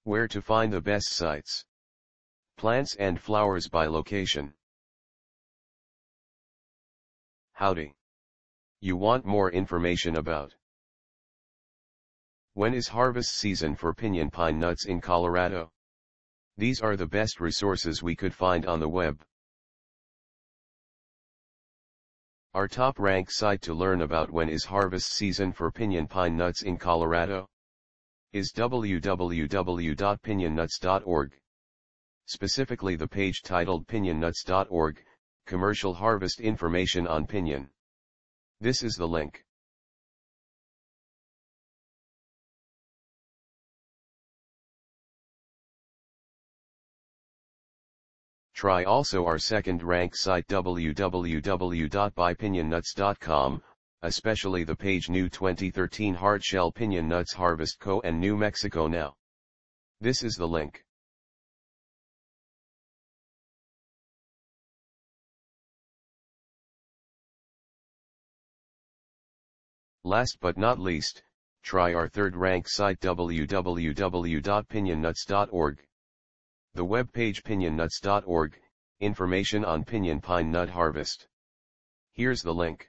Where to find the best sites. Plants and flowers by location. Howdy. You want more information about when is harvest season for pinyon pine nuts in Colorado? These are the best resources we could find on the web. Our top-ranked site to learn about when is harvest season for pinyon pine nuts in Colorado is www.pinionnuts.org. Specifically the page titled pinionnuts.org, Commercial Harvest Information on Pinyon. This is the link. Try also our second-ranked site www.buypinionnuts.com, especially the page New 2013 Hardshell Pinyon Nuts Harvest Co. and New Mexico Now. This is the link. Last but not least, try our third-ranked site www.pinionnuts.org. The web page pinionnuts.org, information on pinyon pine nut harvest. Here's the link.